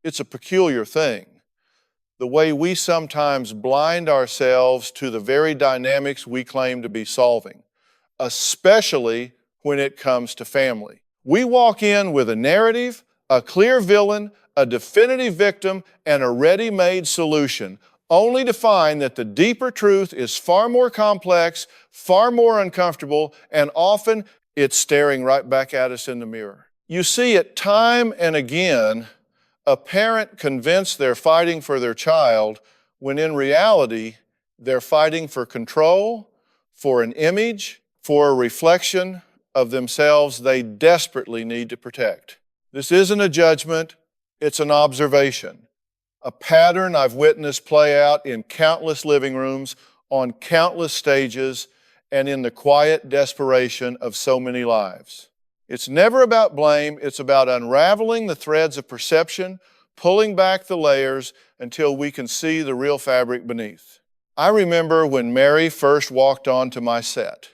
It's a peculiar thing, the way we sometimes blind ourselves to the very dynamics we claim to be solving, especially when it comes to family. We walk in with a narrative, a clear villain, a definitive victim, and a ready-made solution, only to find that the deeper truth is far more complex, far more uncomfortable, and often it's staring right back at us in the mirror. You see it time and again, a parent convinced they're fighting for their child when in reality, they're fighting for control, for an image, for a reflection of themselves they desperately need to protect. This isn't a judgment, it's an observation. A pattern I've witnessed play out in countless living rooms, on countless stages, and in the quiet desperation of so many lives. It's never about blame, it's about unraveling the threads of perception, pulling back the layers until we can see the real fabric beneath. I remember when Mary first walked onto my set.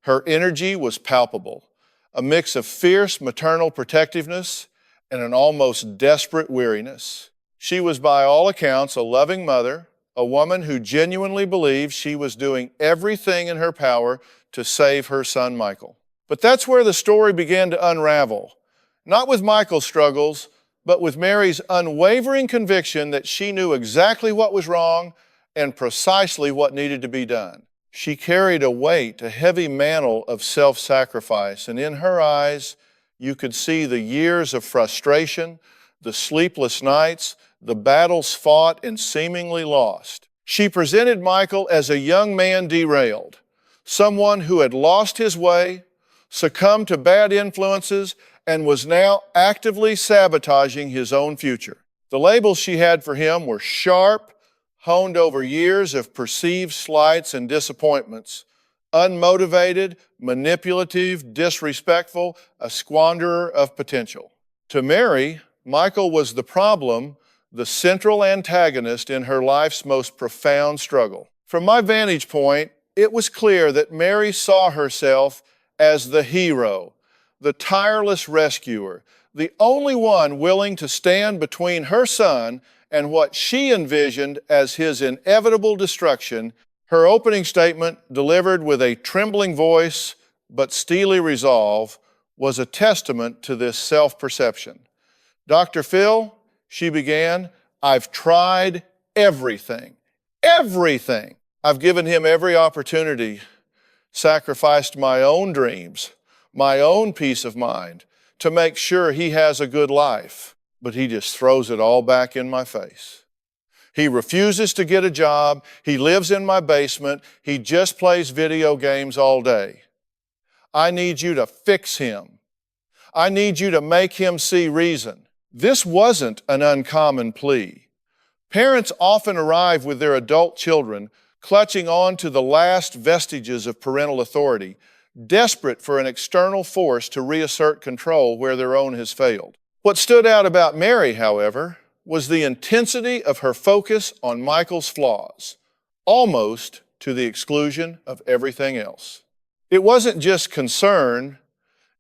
Her energy was palpable, a mix of fierce maternal protectiveness and an almost desperate weariness. She was by all accounts a loving mother, a woman who genuinely believed she was doing everything in her power to save her son Michael. But that's where the story began to unravel, not with Michael's struggles, but with Mary's unwavering conviction that she knew exactly what was wrong and precisely what needed to be done. She carried a weight, a heavy mantle of self-sacrifice, and in her eyes, you could see the years of frustration, the sleepless nights, the battles fought and seemingly lost. She presented Michael as a young man derailed, someone who had lost his way, succumbed to bad influences, and was now actively sabotaging his own future. The labels she had for him were sharp, honed over years of perceived slights and disappointments, unmotivated, manipulative, disrespectful, a squanderer of potential. To Mary, Michael was the problem, the central antagonist in her life's most profound struggle. From my vantage point, it was clear that Mary saw herself as the hero, the tireless rescuer, the only one willing to stand between her son and what she envisioned as his inevitable destruction. Her opening statement, delivered with a trembling voice but steely resolve, was a testament to this self-perception. "Dr. Phil," she began, "I've tried everything. I've given him every opportunity, sacrificed my own dreams, my own peace of mind, to make sure he has a good life, but he just throws it all back in my face. He refuses to get a job, he lives in my basement, he just plays video games all day. I need you to fix him. I need you to make him see reason." This wasn't an uncommon plea. Parents often arrive with their adult children, clutching on to the last vestiges of parental authority, desperate for an external force to reassert control where their own has failed. What stood out about Mary, however, was the intensity of her focus on Michael's flaws, almost to the exclusion of everything else. It wasn't just concern,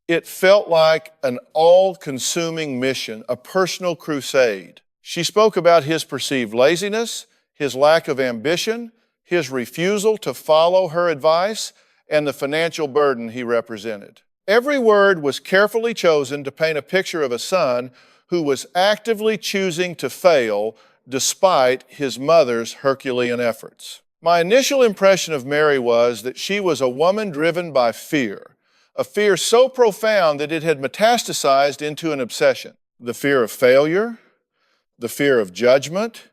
it felt like an all-consuming mission, a personal crusade. She spoke about his perceived laziness, his lack of ambition, his refusal to follow her advice, and the financial burden he represented. Every word was carefully chosen to paint a picture of a son who was actively choosing to fail despite his mother's Herculean efforts. My initial impression of Mary was that she was a woman driven by fear, a fear so profound that it had metastasized into an obsession. The fear of failure, the fear of judgment,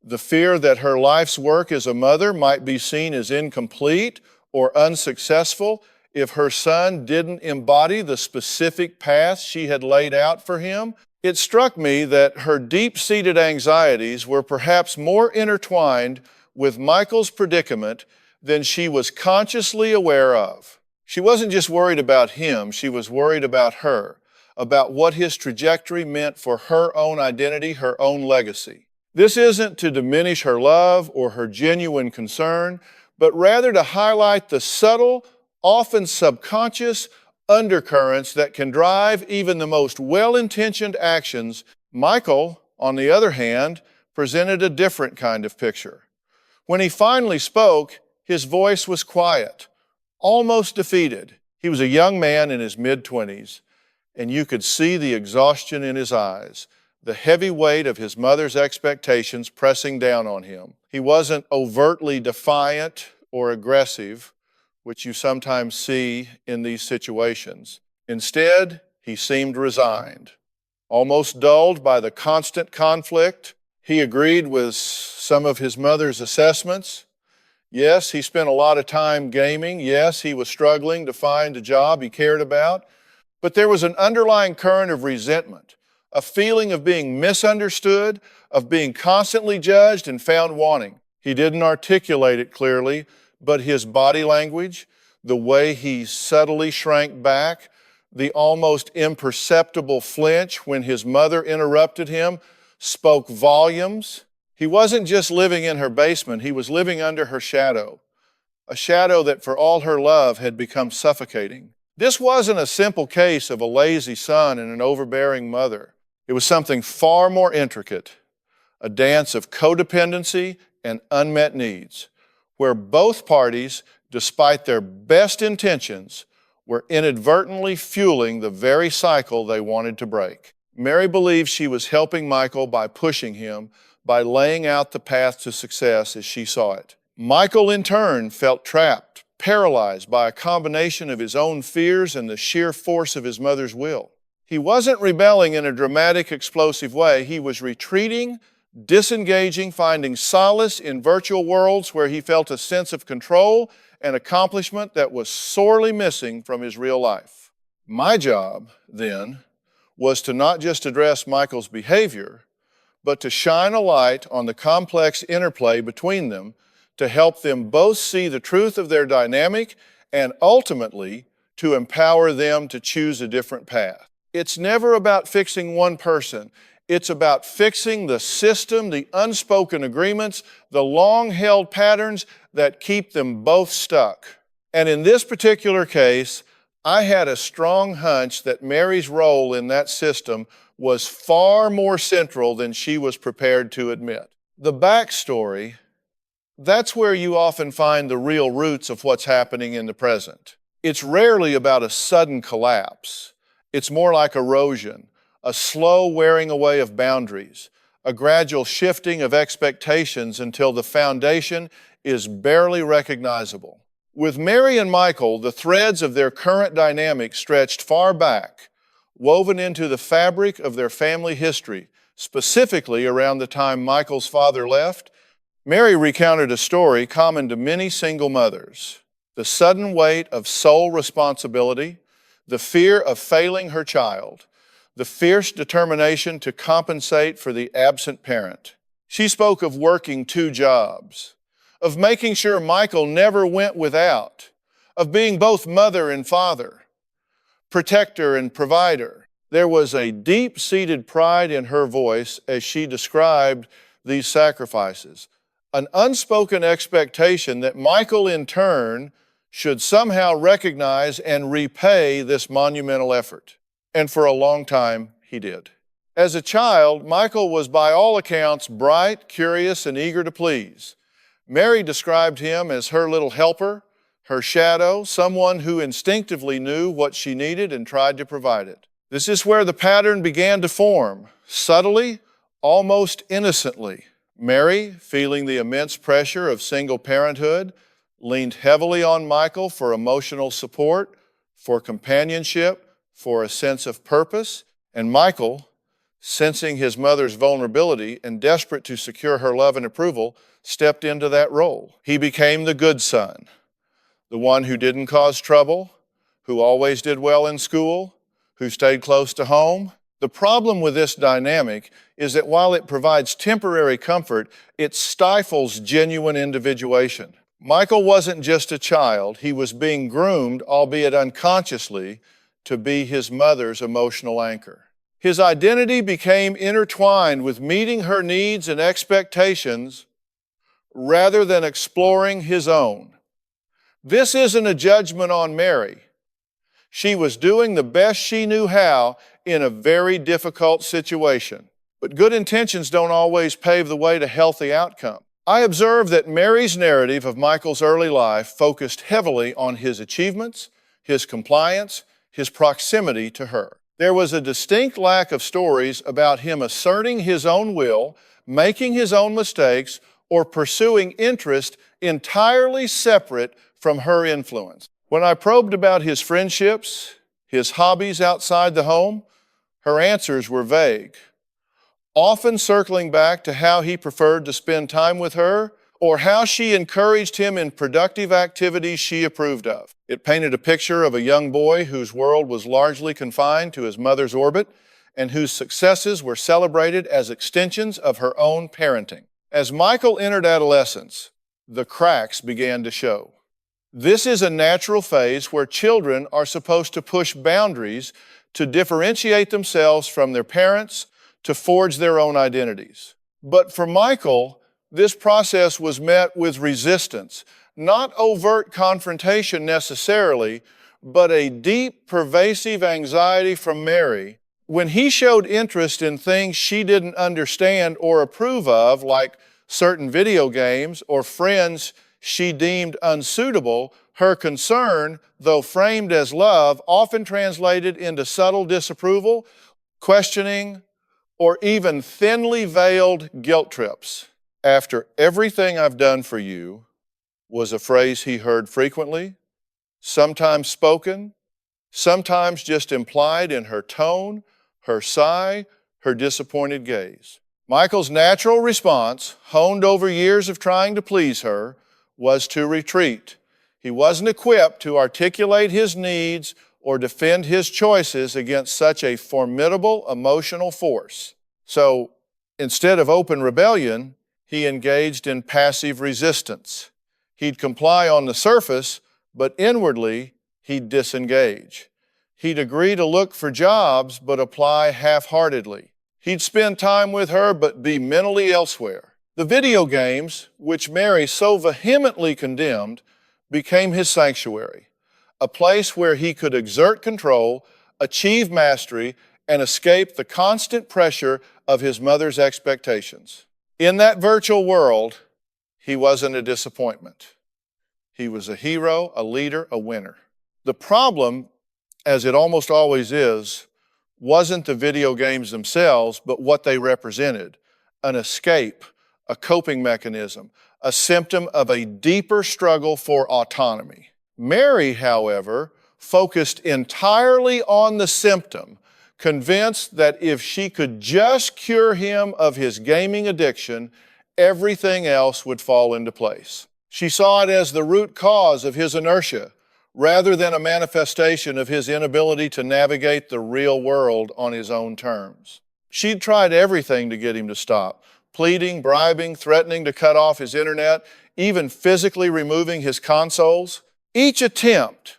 the fear that her life's work as a mother might be seen as incomplete or unsuccessful if her son didn't embody the specific path she had laid out for him. It struck me that her deep-seated anxieties were perhaps more intertwined with Michael's predicament than she was consciously aware of. She wasn't just worried about him, she was worried about her, about what his trajectory meant for her own identity, her own legacy. This isn't to diminish her love or her genuine concern, but rather to highlight the subtle, often subconscious undercurrents that can drive even the most well-intentioned actions. Michael, on the other hand, presented a different kind of picture. When he finally spoke, his voice was quiet, almost defeated. He was a young man in his mid-20s, and you could see the exhaustion in his eyes, the heavy weight of his mother's expectations pressing down on him. He wasn't overtly defiant or aggressive, which you sometimes see in these situations. Instead, he seemed resigned, almost dulled by the constant conflict. He agreed with some of his mother's assessments. Yes, he spent a lot of time gaming. Yes, he was struggling to find a job he cared about. But there was an underlying current of resentment, a feeling of being misunderstood, of being constantly judged and found wanting. He didn't articulate it clearly, but his body language, the way he subtly shrank back, the almost imperceptible flinch when his mother interrupted him, spoke volumes. He wasn't just living in her basement, he was living under her shadow, a shadow that for all her love had become suffocating. This wasn't a simple case of a lazy son and an overbearing mother. It was something far more intricate, a dance of codependency and unmet needs, where both parties, despite their best intentions, were inadvertently fueling the very cycle they wanted to break. Mary believed she was helping Michael by pushing him, by laying out the path to success as she saw it. Michael, in turn, felt trapped, paralyzed by a combination of his own fears and the sheer force of his mother's will. He wasn't rebelling in a dramatic, explosive way. He was retreating, disengaging, finding solace in virtual worlds where he felt a sense of control and accomplishment that was sorely missing from his real life. My job, then, was to not just address Michael's behavior, but to shine a light on the complex interplay between them to help them both see the truth of their dynamic and ultimately to empower them to choose a different path. It's never about fixing one person. It's about fixing the system, the unspoken agreements, the long-held patterns that keep them both stuck. And in this particular case, I had a strong hunch that Mary's role in that system was far more central than she was prepared to admit. The backstory, that's where you often find the real roots of what's happening in the present. It's rarely about a sudden collapse. It's more like erosion, a slow wearing away of boundaries, a gradual shifting of expectations until the foundation is barely recognizable. With Mary and Michael, the threads of their current dynamic stretched far back, woven into the fabric of their family history, specifically around the time Michael's father left. Mary recounted a story common to many single mothers: the sudden weight of sole responsibility, the fear of failing her child, the fierce determination to compensate for the absent parent. She spoke of working 2 jobs, of making sure Michael never went without, of being both mother and father, protector and provider. There was a deep-seated pride in her voice as she described these sacrifices, an unspoken expectation that Michael in turn should somehow recognize and repay this monumental effort. And for a long time, he did. As a child, Michael was by all accounts bright, curious, and eager to please. Mary described him as her little helper, her shadow, someone who instinctively knew what she needed and tried to provide it. This is where the pattern began to form, subtly, almost innocently. Mary, feeling the immense pressure of single parenthood, leaned heavily on Michael for emotional support, for companionship, for a sense of purpose, and Michael, sensing his mother's vulnerability and desperate to secure her love and approval, stepped into that role. He became the good son, the one who didn't cause trouble, who always did well in school, who stayed close to home. The problem with this dynamic is that while it provides temporary comfort, it stifles genuine individuation. Michael wasn't just a child, he was being groomed, albeit unconsciously, to be his mother's emotional anchor. His identity became intertwined with meeting her needs and expectations rather than exploring his own. This isn't a judgment on Mary. She was doing the best she knew how in a very difficult situation. But good intentions don't always pave the way to healthy outcome. I observed that Mary's narrative of Michael's early life focused heavily on his achievements, his compliance, his proximity to her. There was a distinct lack of stories about him asserting his own will, making his own mistakes, or pursuing interest entirely separate from her influence. When I probed about his friendships, his hobbies outside the home, her answers were vague, often circling back to how he preferred to spend time with her or how she encouraged him in productive activities she approved of. It painted a picture of a young boy whose world was largely confined to his mother's orbit and whose successes were celebrated as extensions of her own parenting. As Michael entered adolescence, the cracks began to show. This is a natural phase where children are supposed to push boundaries to differentiate themselves from their parents, to forge their own identities. But for Michael, this process was met with resistance, not overt confrontation necessarily, but a deep, pervasive anxiety from Mary. When he showed interest in things she didn't understand or approve of, like certain video games or friends she deemed unsuitable, her concern, though framed as love, often translated into subtle disapproval, questioning, or even thinly veiled guilt trips. After everything I've done for you was a phrase he heard frequently, sometimes spoken, sometimes just implied in her tone, her sigh, her disappointed gaze. Michael's natural response, honed over years of trying to please her, was to retreat. He wasn't equipped to articulate his needs or defend his choices against such a formidable emotional force. So instead of open rebellion, he engaged in passive resistance. He'd comply on the surface, but inwardly, he'd disengage. He'd agree to look for jobs, but apply half-heartedly. He'd spend time with her, but be mentally elsewhere. The video games, which Mary so vehemently condemned, became his sanctuary, a place where he could exert control, achieve mastery, and escape the constant pressure of his mother's expectations. In that virtual world, he wasn't a disappointment. He was a hero, a leader, a winner. The problem, as it almost always is, wasn't the video games themselves, but what they represented: an escape, a coping mechanism, a symptom of a deeper struggle for autonomy. Mary, however, focused entirely on the symptom, convinced that if she could just cure him of his gaming addiction, everything else would fall into place. She saw it as the root cause of his inertia, rather than a manifestation of his inability to navigate the real world on his own terms. She'd tried everything to get him to stop, pleading, bribing, threatening to cut off his internet, even physically removing his consoles. Each attempt,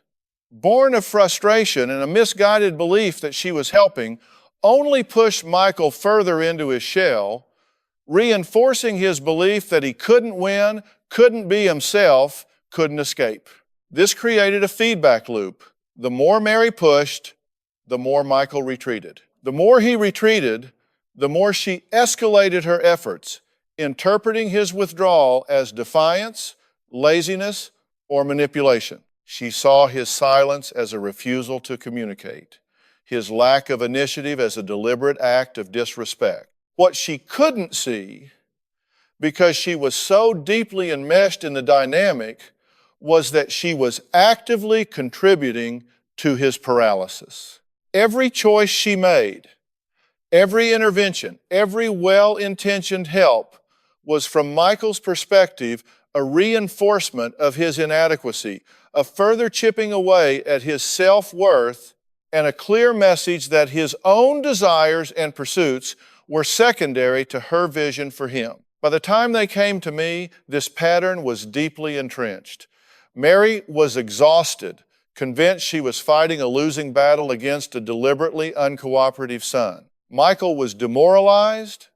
born of frustration and a misguided belief that she was helping, only pushed Michael further into his shell, reinforcing his belief that he couldn't win, couldn't be himself, couldn't escape. This created a feedback loop. The more Mary pushed, the more Michael retreated. The more he retreated, the more she escalated her efforts, interpreting his withdrawal as defiance, laziness, or manipulation. She saw his silence as a refusal to communicate, his lack of initiative as a deliberate act of disrespect. What she couldn't see, because she was so deeply enmeshed in the dynamic, was that she was actively contributing to his paralysis. Every choice she made, every intervention, every well-intentioned help was, from Michael's perspective, a reinforcement of his inadequacy, a further chipping away at his self-worth, and a clear message that his own desires and pursuits were secondary to her vision for him. By the time they came to me, this pattern was deeply entrenched. Mary was exhausted, convinced she was fighting a losing battle against a deliberately uncooperative son. Michael was demoralized,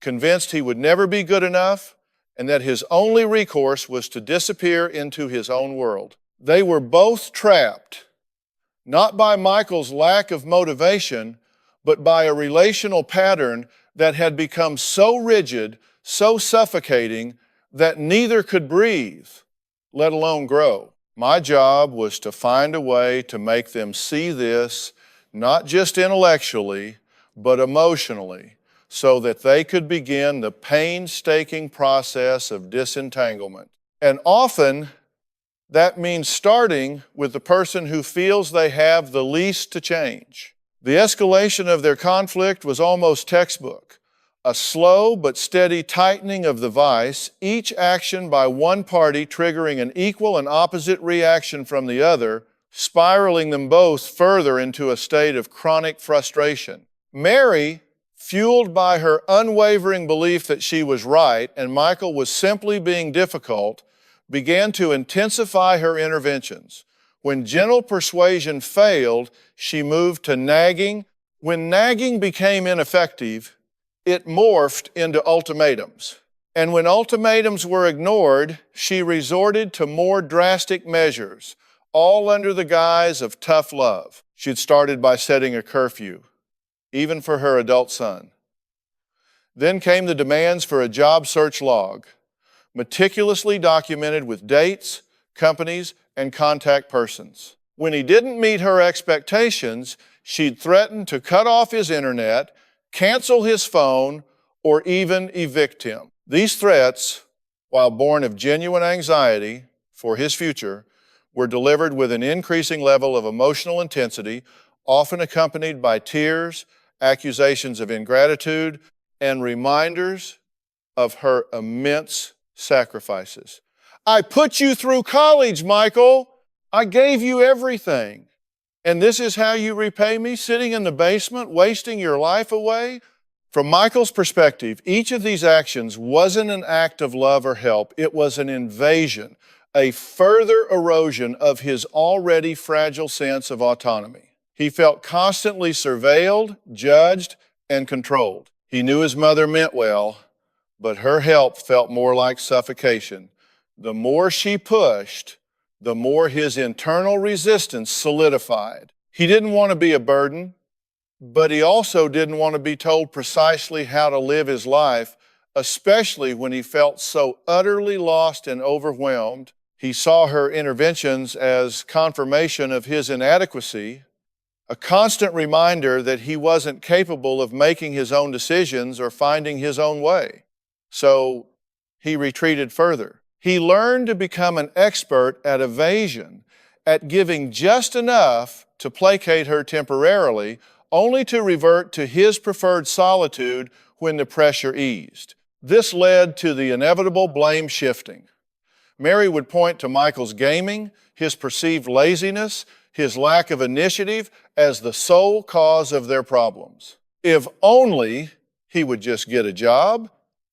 convinced he would never be good enough, and that his only recourse was to disappear into his own world. They were both trapped, not by Michael's lack of motivation, but by a relational pattern that had become so rigid, so suffocating, that neither could breathe, let alone grow. My job was to find a way to make them see this, not just intellectually, but emotionally, so that they could begin the painstaking process of disentanglement. And often, that means starting with the person who feels they have the least to change. The escalation of their conflict was almost textbook. A slow but steady tightening of the vise, each action by one party triggering an equal and opposite reaction from the other, spiraling them both further into a state of chronic frustration. Mary, fueled by her unwavering belief that she was right and Michael was simply being difficult, began to intensify her interventions. When gentle persuasion failed, she moved to nagging. When nagging became ineffective, it morphed into ultimatums. And when ultimatums were ignored, she resorted to more drastic measures, all under the guise of tough love. She'd started by setting a curfew, even for her adult son. Then came the demands for a job search log, meticulously documented with dates, companies, and contact persons. When he didn't meet her expectations, she'd threaten to cut off his internet, cancel his phone, or even evict him. These threats, while born of genuine anxiety for his future, were delivered with an increasing level of emotional intensity, often accompanied by tears, accusations of ingratitude, and reminders of her immense sacrifices. I put you through college, Michael. I gave you everything. And this is how you repay me, sitting in the basement, wasting your life away? From Michael's perspective, each of these actions wasn't an act of love or help. It was an invasion, a further erosion of his already fragile sense of autonomy. He felt constantly surveilled, judged, and controlled. He knew his mother meant well, but her help felt more like suffocation. The more she pushed, the more his internal resistance solidified. He didn't want to be a burden, but he also didn't want to be told precisely how to live his life, especially when he felt so utterly lost and overwhelmed. He saw her interventions as confirmation of his inadequacy, a constant reminder that he wasn't capable of making his own decisions or finding his own way. So he retreated further. He learned to become an expert at evasion, at giving just enough to placate her temporarily, only to revert to his preferred solitude when the pressure eased. This led to the inevitable blame shifting. Mary would point to Michael's gaming, his perceived laziness, his lack of initiative as the sole cause of their problems. If only he would just get a job,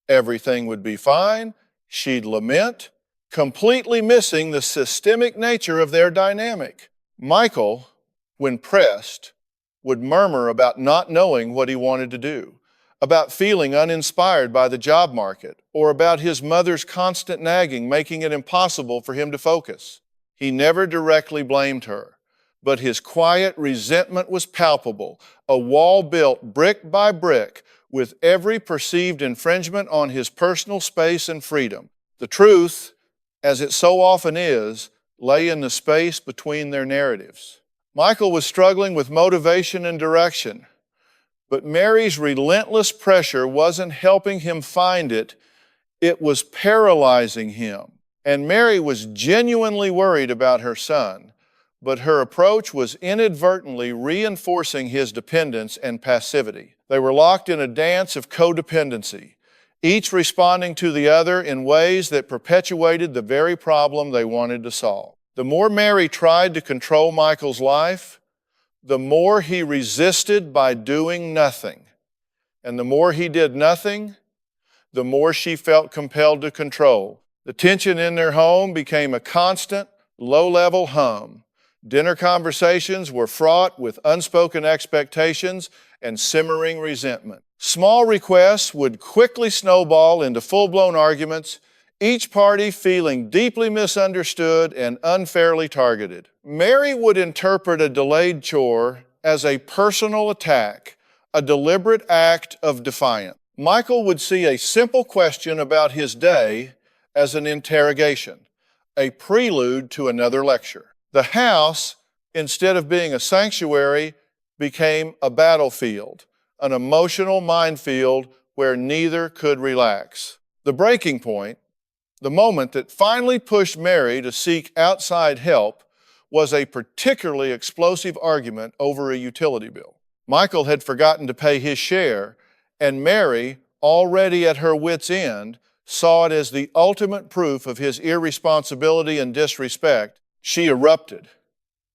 everything would be fine, she'd lament, completely missing the systemic nature of their dynamic. Michael, when pressed, would murmur about not knowing what he wanted to do, about feeling uninspired by the job market, or about his mother's constant nagging making it impossible for him to focus. He never directly blamed her, but his quiet resentment was palpable, a wall built brick by brick with every perceived infringement on his personal space and freedom. The truth, as it so often is, lay in the space between their narratives. Michael was struggling with motivation and direction, but Mary's relentless pressure wasn't helping him find it, it was paralyzing him. And Mary was genuinely worried about her son, but her approach was inadvertently reinforcing his dependence and passivity. They were locked in a dance of codependency, each responding to the other in ways that perpetuated the very problem they wanted to solve. The more Mary tried to control Michael's life, the more he resisted by doing nothing. And the more he did nothing, the more she felt compelled to control. The tension in their home became a constant, low-level hum. Dinner conversations were fraught with unspoken expectations and simmering resentment. Small requests would quickly snowball into full-blown arguments, each party feeling deeply misunderstood and unfairly targeted. Mary would interpret a delayed chore as a personal attack, a deliberate act of defiance. Michael would see a simple question about his day as an interrogation, a prelude to another lecture. The house, instead of being a sanctuary, became a battlefield, an emotional minefield where neither could relax. The breaking point, the moment that finally pushed Mary to seek outside help, was a particularly explosive argument over a utility bill. Michael had forgotten to pay his share, and Mary, already at her wits' end, saw it as the ultimate proof of his irresponsibility and disrespect. She erupted,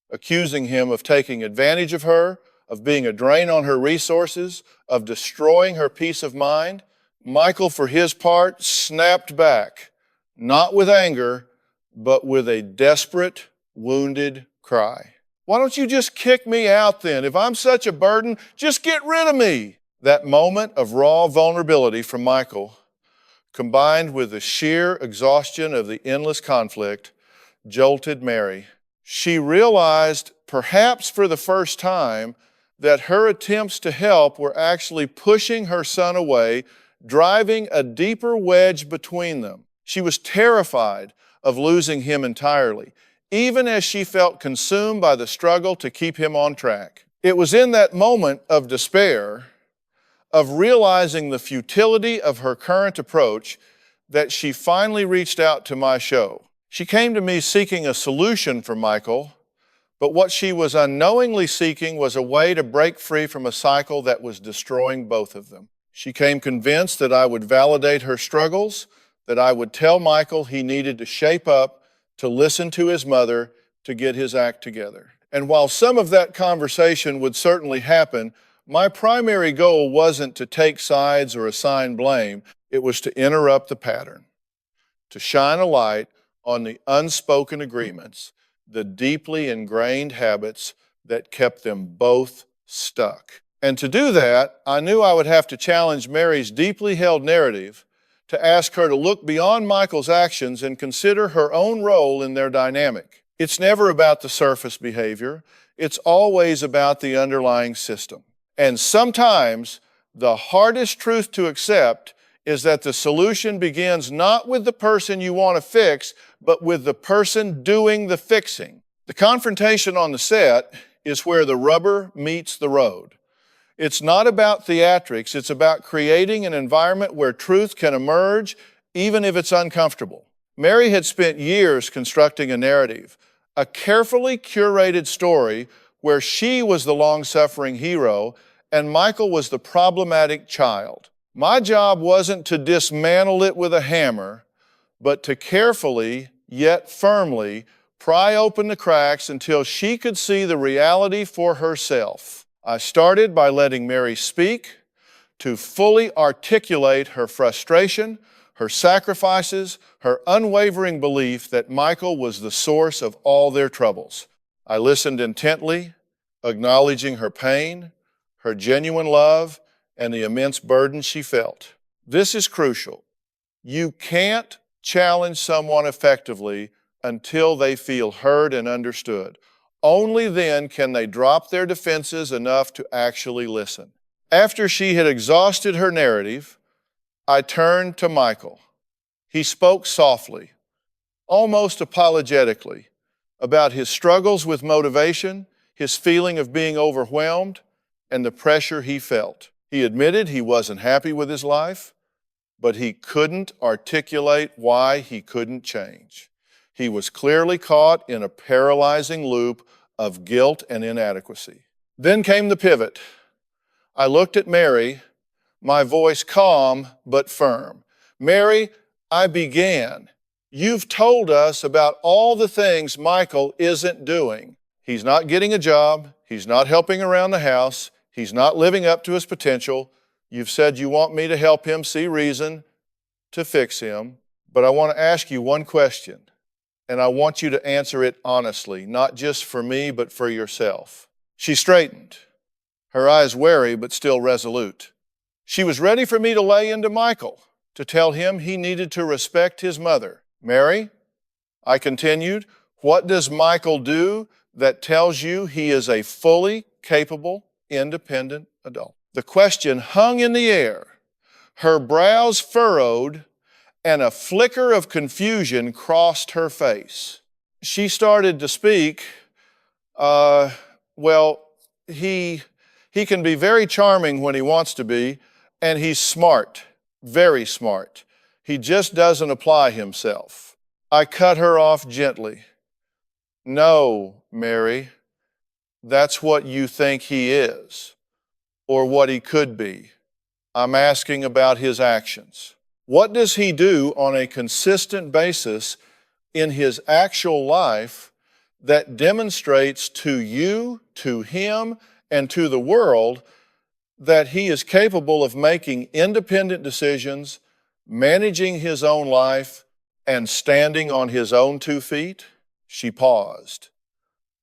accusing him of taking advantage of her, of being a drain on her resources, of destroying her peace of mind. Michael, for his part, snapped back, not with anger, but with a desperate, wounded cry. Why don't you just kick me out then? If I'm such a burden, just get rid of me. That moment of raw vulnerability from Michael, combined with the sheer exhaustion of the endless conflict, jolted Mary. She realized, perhaps for the first time, that her attempts to help were actually pushing her son away, driving a deeper wedge between them. She was terrified of losing him entirely, even as she felt consumed by the struggle to keep him on track. It was in that moment of despair, of realizing the futility of her current approach, that she finally reached out to my show. She came to me seeking a solution for Michael, but what she was unknowingly seeking was a way to break free from a cycle that was destroying both of them. She came convinced that I would validate her struggles, that I would tell Michael he needed to shape up, to listen to his mother, to get his act together. And while some of that conversation would certainly happen, my primary goal wasn't to take sides or assign blame. It was to interrupt the pattern, to shine a light on the unspoken agreements, the deeply ingrained habits that kept them both stuck. And to do that, I knew I would have to challenge Mary's deeply held narrative, to ask her to look beyond Michael's actions and consider her own role in their dynamic. It's never about the surface behavior. It's always about the underlying system. And sometimes the hardest truth to accept is that the solution begins not with the person you want to fix, but with the person doing the fixing. The confrontation on the set is where the rubber meets the road. It's not about theatrics. It's about creating an environment where truth can emerge, even if it's uncomfortable. Mary had spent years constructing a narrative, a carefully curated story where she was the long-suffering hero and Michael was the problematic child. My job wasn't to dismantle it with a hammer, but to carefully, yet firmly, pry open the cracks until she could see the reality for herself. I started by letting Mary speak, to fully articulate her frustration, her sacrifices, her unwavering belief that Michael was the source of all their troubles. I listened intently, acknowledging her pain, her genuine love, and the immense burden she felt. This is crucial. You can't challenge someone effectively until they feel heard and understood. Only then can they drop their defenses enough to actually listen. After she had exhausted her narrative, I turned to Michael. He spoke softly, almost apologetically, about his struggles with motivation, his feeling of being overwhelmed, and the pressure he felt. He admitted he wasn't happy with his life, but he couldn't articulate why he couldn't change. He was clearly caught in a paralyzing loop of guilt and inadequacy. Then came the pivot. I looked at Mary, my voice calm but firm. Mary, I began. You've told us about all the things Michael isn't doing. He's not getting a job. He's not helping around the house. He's not living up to his potential. You've said you want me to help him see reason to fix him. But I want to ask you one question, and I want you to answer it honestly, not just for me, but for yourself. She straightened, her eyes wary but still resolute. She was ready for me to lay into Michael, to tell him he needed to respect his mother. Mary, I continued, what does Michael do that tells you he is a fully capable, independent adult? The question hung in the air, her brows furrowed, and a flicker of confusion crossed her face. She started to speak. Well, he can be very charming when he wants to be, and he's smart, very smart. He just doesn't apply himself. I cut her off gently. No, Mary, that's what you think he is, or what he could be. I'm asking about his actions. What does he do on a consistent basis in his actual life that demonstrates to you, to him, and to the world that he is capable of making independent decisions, managing his own life, and standing on his own 2 feet? She paused.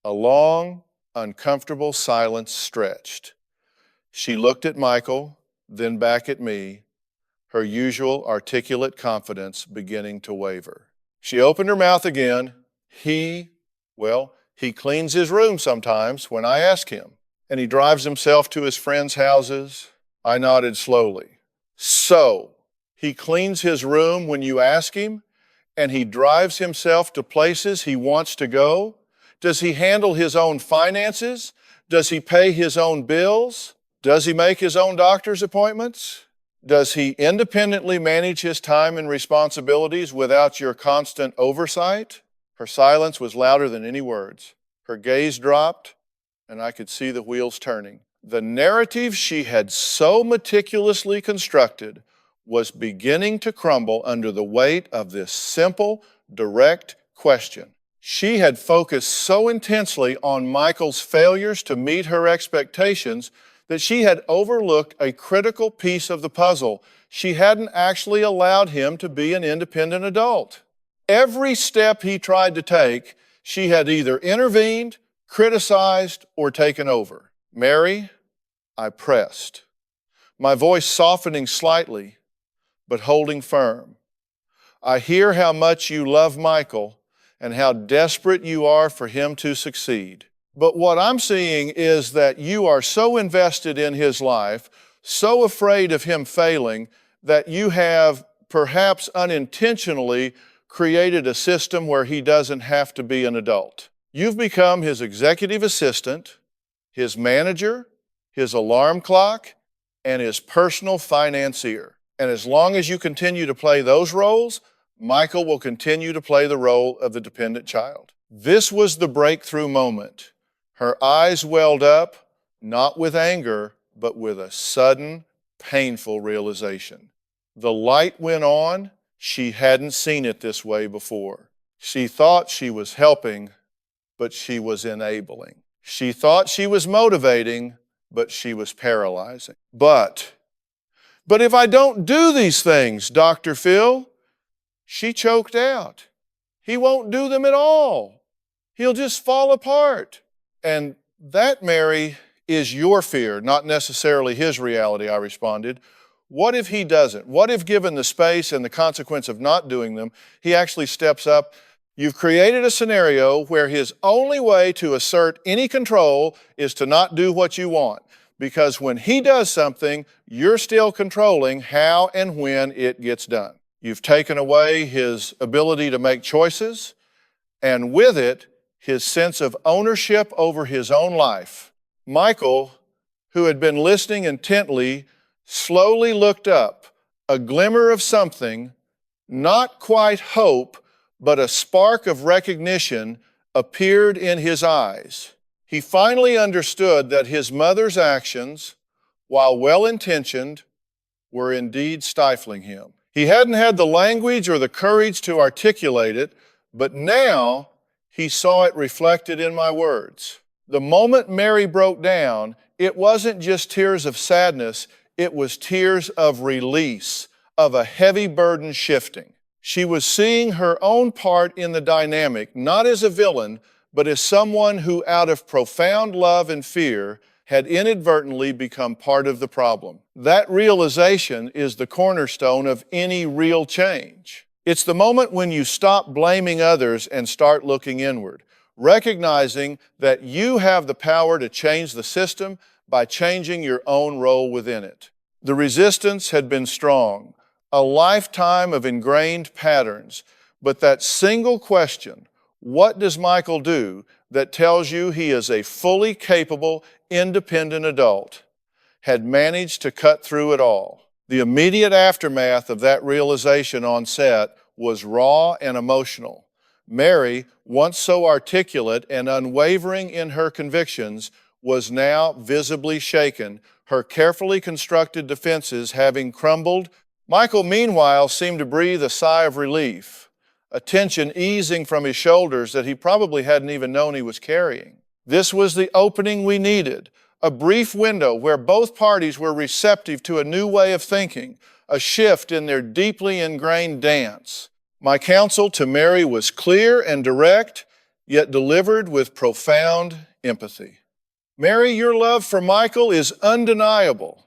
A long, uncomfortable silence stretched. She looked at Michael, then back at me, her usual articulate confidence beginning to waver. She opened her mouth again. He cleans his room sometimes when I ask him, and he drives himself to his friends' houses. I nodded slowly. So, he cleans his room when you ask him, and he drives himself to places he wants to go? Does he handle his own finances? Does he pay his own bills? Does he make his own doctor's appointments? Does he independently manage his time and responsibilities without your constant oversight? Her silence was louder than any words. Her gaze dropped, and I could see the wheels turning. The narrative she had so meticulously constructed was beginning to crumble under the weight of this simple, direct question. She had focused so intensely on Michael's failures to meet her expectations that she had overlooked a critical piece of the puzzle. She hadn't actually allowed him to be an independent adult. Every step he tried to take, she had either intervened, criticized, or taken over. Mary, I pressed, my voice softening slightly, but holding firm. I hear how much you love Michael and how desperate you are for him to succeed. But what I'm seeing is that you are so invested in his life, so afraid of him failing, that you have perhaps unintentionally created a system where he doesn't have to be an adult. You've become his executive assistant, his manager, his alarm clock, and his personal financier. And as long as you continue to play those roles, Michael will continue to play the role of the dependent child. This was the breakthrough moment. Her eyes welled up, not with anger, but with a sudden, painful realization. The light went on. She hadn't seen it this way before. She thought she was helping, but she was enabling. She thought she was motivating, but she was paralyzing. But if I don't do these things, Dr. Phil, she choked out. He won't do them at all. He'll just fall apart. And that, Mary, is your fear, not necessarily his reality, I responded. What if he doesn't? What if, given the space and the consequence of not doing them, he actually steps up? You've created a scenario where his only way to assert any control is to not do what you want. Because when he does something, you're still controlling how and when it gets done. You've taken away his ability to make choices, and with it, his sense of ownership over his own life. Michael, who had been listening intently, slowly looked up. A glimmer of something, not quite hope, but a spark of recognition appeared in his eyes. He finally understood that his mother's actions, while well-intentioned, were indeed stifling him. He hadn't had the language or the courage to articulate it, but now he saw it reflected in my words. The moment Mary broke down, it wasn't just tears of sadness, it was tears of release, of a heavy burden shifting. She was seeing her own part in the dynamic, not as a villain, but as someone who, out of profound love and fear, had inadvertently become part of the problem. That realization is the cornerstone of any real change. It's the moment when you stop blaming others and start looking inward, recognizing that you have the power to change the system by changing your own role within it. The resistance had been strong, a lifetime of ingrained patterns, but that single question, what does Michael do, that tells you he is a fully capable, independent adult, had managed to cut through it all. The immediate aftermath of that realization on set was raw and emotional. Mary, once so articulate and unwavering in her convictions, was now visibly shaken, her carefully constructed defenses having crumbled. Michael, meanwhile, seemed to breathe a sigh of relief, a tension easing from his shoulders that he probably hadn't even known he was carrying. This was the opening we needed, a brief window where both parties were receptive to a new way of thinking, a shift in their deeply ingrained dance. My counsel to Mary was clear and direct, yet delivered with profound empathy. Mary, your love for Michael is undeniable.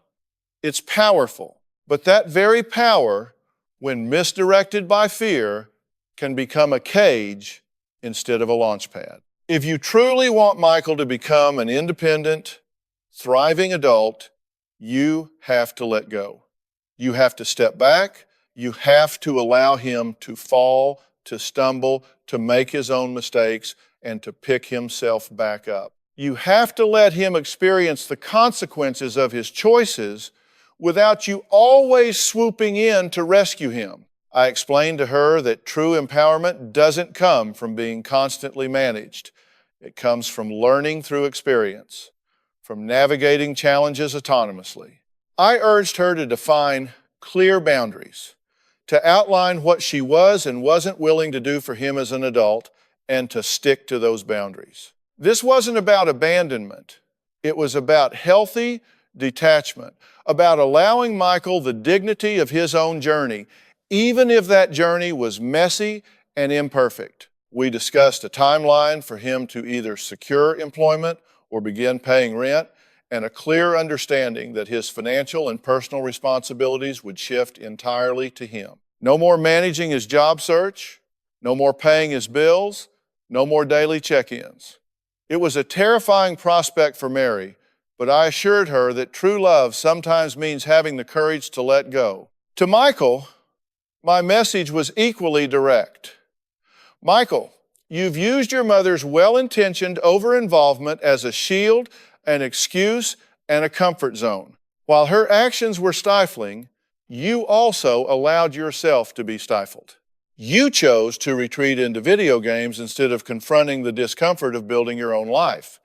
It's powerful, but that very power, when misdirected by fear, can become a cage instead of a launch pad. If you truly want Michael to become an independent, thriving adult, you have to let go. You have to step back. You have to allow him to fall, to stumble, to make his own mistakes, and to pick himself back up. You have to let him experience the consequences of his choices without you always swooping in to rescue him. I explained to her that true empowerment doesn't come from being constantly managed. It comes from learning through experience, from navigating challenges autonomously. I urged her to define clear boundaries, to outline what she was and wasn't willing to do for him as an adult, and to stick to those boundaries. This wasn't about abandonment. It was about healthy detachment, about allowing Michael the dignity of his own journey, even if that journey was messy and imperfect. We discussed a timeline for him to either secure employment or begin paying rent, and a clear understanding that his financial and personal responsibilities would shift entirely to him. No more managing his job search, no more paying his bills, no more daily check-ins. It was a terrifying prospect for Mary, but I assured her that true love sometimes means having the courage to let go. To Michael, my message was equally direct. Michael, you've used your mother's well-intentioned over-involvement as a shield, an excuse, and a comfort zone. While her actions were stifling, you also allowed yourself to be stifled. You chose to retreat into video games instead of confronting the discomfort of building your own life.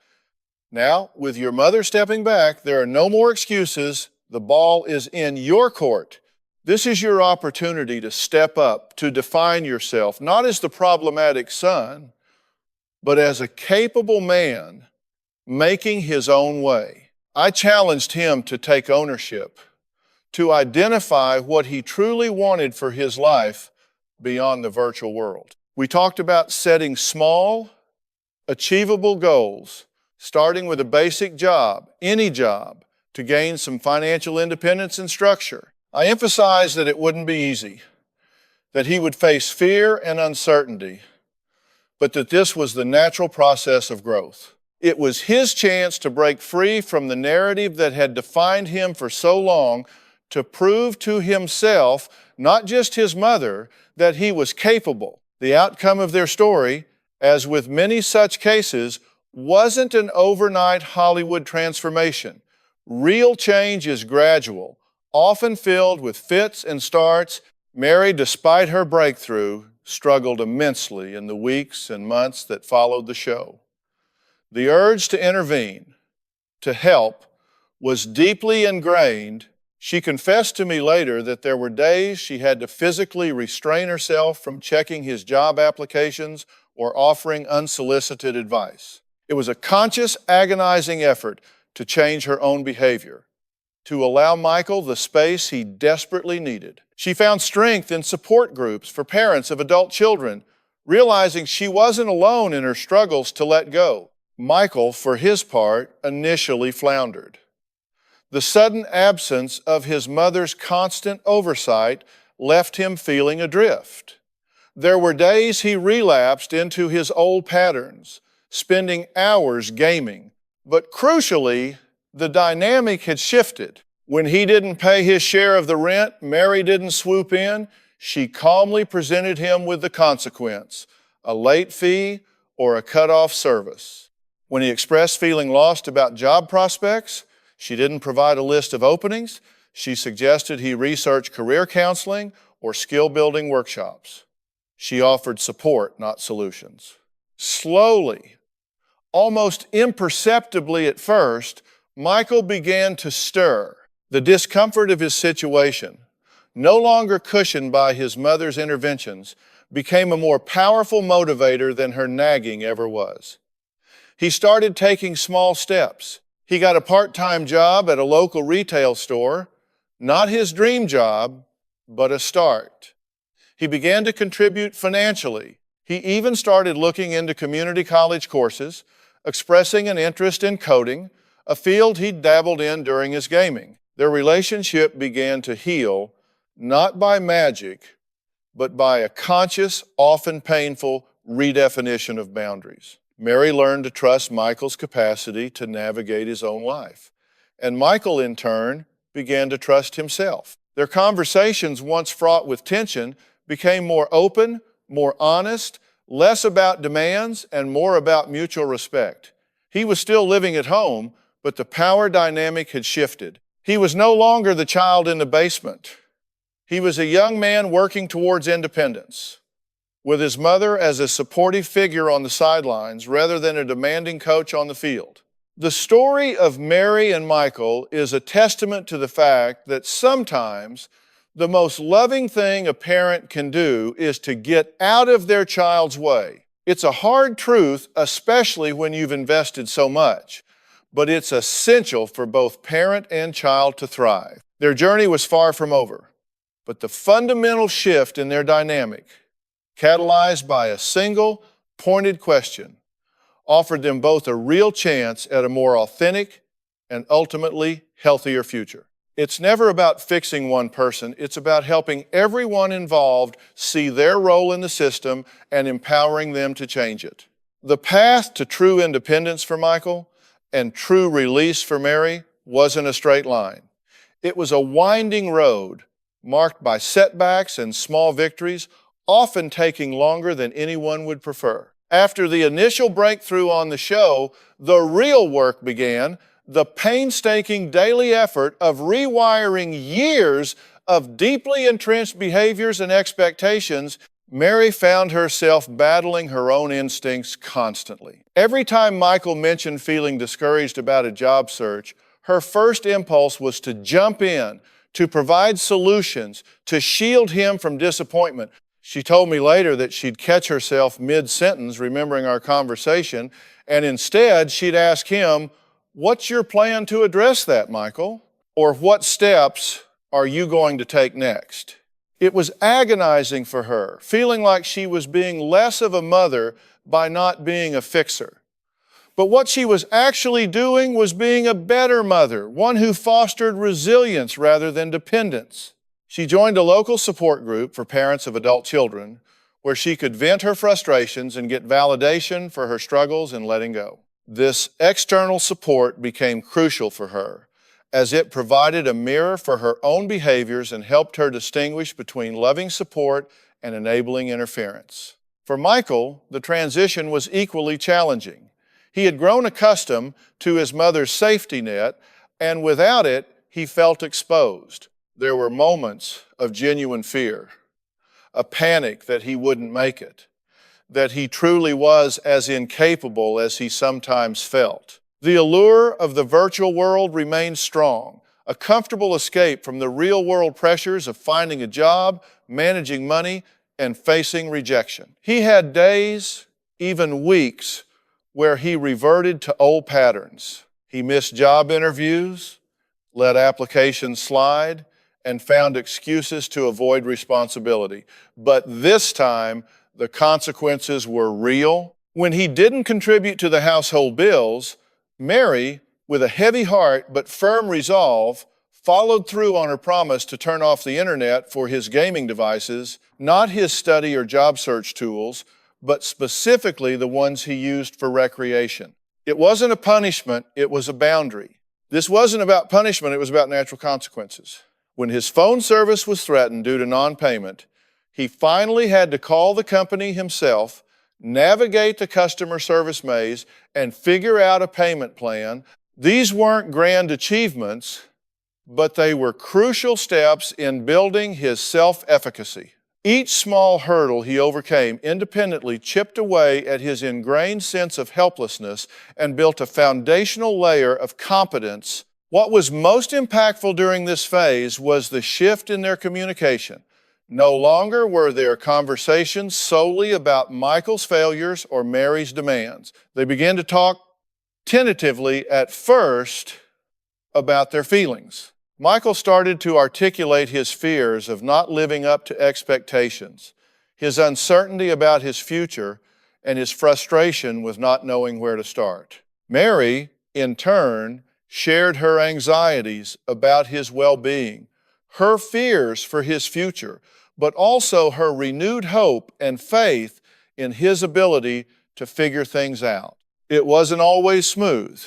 Now, with your mother stepping back, there are no more excuses. The ball is in your court. This is your opportunity to step up, to define yourself, not as the problematic son, but as a capable man making his own way. I challenged him to take ownership, to identify what he truly wanted for his life beyond the virtual world. We talked about setting small, achievable goals, starting with a basic job, any job, to gain some financial independence and structure. I emphasized that it wouldn't be easy, that he would face fear and uncertainty, but that this was the natural process of growth. It was his chance to break free from the narrative that had defined him for so long, to prove to himself, not just his mother, that he was capable. The outcome of their story, as with many such cases, wasn't an overnight Hollywood transformation. Real change is gradual, often filled with fits and starts. Mary, despite her breakthrough, struggled immensely in the weeks and months that followed the show. The urge to intervene, to help, was deeply ingrained. She confessed to me later that there were days she had to physically restrain herself from checking his job applications or offering unsolicited advice. It was a conscious, agonizing effort to change her own behavior, to allow Michael the space he desperately needed. She found strength in support groups for parents of adult children, realizing she wasn't alone in her struggles to let go. Michael, for his part, initially floundered. The sudden absence of his mother's constant oversight left him feeling adrift. There were days he relapsed into his old patterns, spending hours gaming. But crucially, The dynamic had shifted. When he didn't pay his share of the rent, Mary didn't swoop in. She calmly presented him with the consequence, a late fee or a cut-off service. When he expressed feeling lost about job prospects, she didn't provide a list of openings. She suggested he research career counseling or skill-building workshops. She offered support, not solutions. Slowly, almost imperceptibly at first, Michael began to stir. The discomfort of his situation, no longer cushioned by his mother's interventions, became a more powerful motivator than her nagging ever was. He started taking small steps. He got a part-time job at a local retail store, not his dream job, but a start. He began to contribute financially. He even started looking into community college courses, expressing an interest in coding, a field he'd dabbled in during his gaming. Their relationship began to heal, not by magic, but by a conscious, often painful redefinition of boundaries. Mary learned to trust Michael's capacity to navigate his own life. And Michael, in turn, began to trust himself. Their conversations, once fraught with tension, became more open, more honest, less about demands, and more about mutual respect. He was still living at home, but the power dynamic had shifted. He was no longer the child in the basement. He was a young man working towards independence, with his mother as a supportive figure on the sidelines rather than a demanding coach on the field. The story of Mary and Michael is a testament to the fact that sometimes the most loving thing a parent can do is to get out of their child's way. It's a hard truth, especially when you've invested so much, but it's essential for both parent and child to thrive. Their journey was far from over, but the fundamental shift in their dynamic, catalyzed by a single, pointed question, offered them both a real chance at a more authentic and ultimately healthier future. It's never about fixing one person. It's about helping everyone involved see their role in the system and empowering them to change it. The path to true independence for Michael and true release for Mary wasn't a straight line. It was a winding road marked by setbacks and small victories, often taking longer than anyone would prefer. After the initial breakthrough on the show, the real work began, the painstaking daily effort of rewiring years of deeply entrenched behaviors and expectations. Mary found herself battling her own instincts constantly. Every time Michael mentioned feeling discouraged about a job search, her first impulse was to jump in, to provide solutions, to shield him from disappointment. She told me later that she'd catch herself mid-sentence, remembering our conversation, and instead she'd ask him, "What's your plan to address that, Michael?" Or "What steps are you going to take next?" It was agonizing for her, feeling like she was being less of a mother by not being a fixer. But what she was actually doing was being a better mother, one who fostered resilience rather than dependence. She joined a local support group for parents of adult children where she could vent her frustrations and get validation for her struggles in letting go. This external support became crucial for her, as it provided a mirror for her own behaviors and helped her distinguish between loving support and enabling interference. For Michael, the transition was equally challenging. He had grown accustomed to his mother's safety net, and without it, he felt exposed. There were moments of genuine fear, a panic that he wouldn't make it, that he truly was as incapable as he sometimes felt. The allure of the virtual world remained strong, a comfortable escape from the real-world pressures of finding a job, managing money, and facing rejection. He had days, even weeks, where he reverted to old patterns. He missed job interviews, let applications slide, and found excuses to avoid responsibility. But this time, the consequences were real. When he didn't contribute to the household bills, Mary, with a heavy heart but firm resolve, followed through on her promise to turn off the internet for his gaming devices, not his study or job search tools, but specifically the ones he used for recreation. It wasn't a punishment, it was a boundary. This wasn't about punishment, it was about natural consequences. When his phone service was threatened due to non-payment, he finally had to call the company himself, navigate the customer service maze, and figure out a payment plan. These weren't grand achievements, but they were crucial steps in building his self-efficacy. Each small hurdle he overcame independently chipped away at his ingrained sense of helplessness and built a foundational layer of competence. What was most impactful during this phase was the shift in their communication. No longer were their conversations solely about Michael's failures or Mary's demands. They began to talk tentatively at first about their feelings. Michael started to articulate his fears of not living up to expectations, his uncertainty about his future, and his frustration with not knowing where to start. Mary, in turn, shared her anxieties about his well-being, her fears for his future, but also her renewed hope and faith in his ability to figure things out. It wasn't always smooth.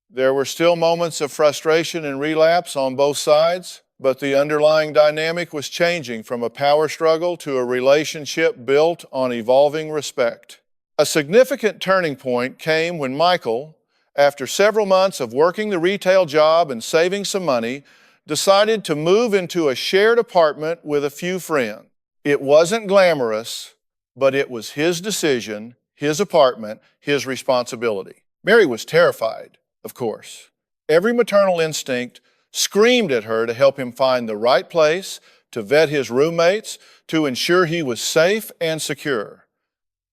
There were still moments of frustration and relapse on both sides, but the underlying dynamic was changing from a power struggle to a relationship built on evolving respect. A significant turning point came when Michael, after several months of working the retail job and saving some money, decided to move into a shared apartment with a few friends. It wasn't glamorous, but it was his decision, his apartment, his responsibility. Mary was terrified, of course. Every maternal instinct screamed at her to help him find the right place, to vet his roommates, to ensure he was safe and secure.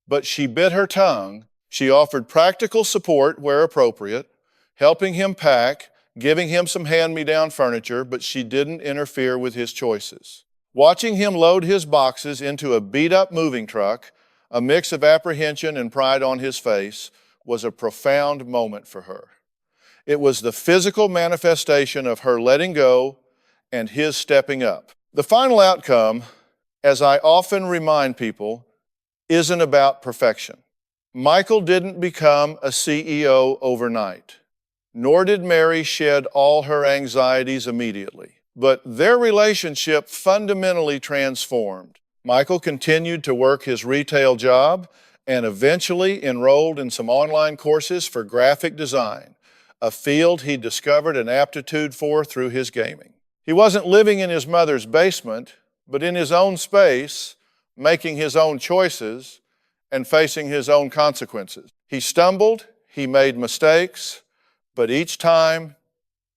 But she bit her tongue. She offered practical support where appropriate, helping him pack, giving him some hand-me-down furniture, but she didn't interfere with his choices. Watching him load his boxes into a beat-up moving truck, a mix of apprehension and pride on his face, was a profound moment for her. It was the physical manifestation of her letting go and his stepping up. The final outcome, as I often remind people, isn't about perfection. Michael didn't become a CEO overnight, nor did Mary shed all her anxieties immediately. But their relationship fundamentally transformed. Michael continued to work his retail job and eventually enrolled in some online courses for graphic design, a field he discovered an aptitude for through his gaming. He wasn't living in his mother's basement, but in his own space, making his own choices and facing his own consequences. He stumbled, he made mistakes, but each time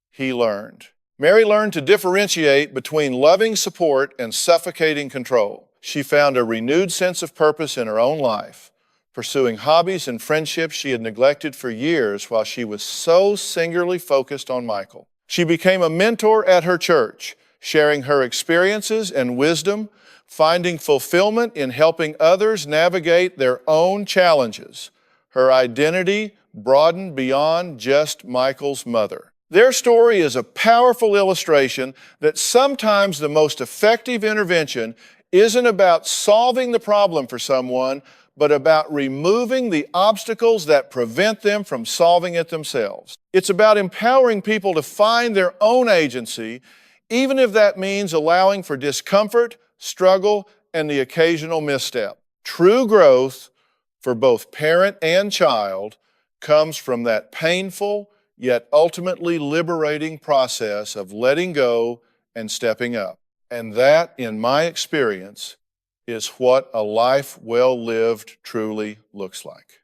he learned. Mary learned to differentiate between loving support and suffocating control. She found a renewed sense of purpose in her own life, pursuing hobbies and friendships she had neglected for years while she was so singularly focused on Michael. She became a mentor at her church, sharing her experiences and wisdom, finding fulfillment in helping others navigate their own challenges. Her identity broadened beyond just Michael's mother. Their story is a powerful illustration that sometimes the most effective intervention isn't about solving the problem for someone, but about removing the obstacles that prevent them from solving it themselves. It's about empowering people to find their own agency, even if that means allowing for discomfort, struggle, and the occasional misstep. True growth for both parent and child comes from that painful, yet ultimately liberating process of letting go and stepping up. And that, in my experience, is what a life well lived truly looks like.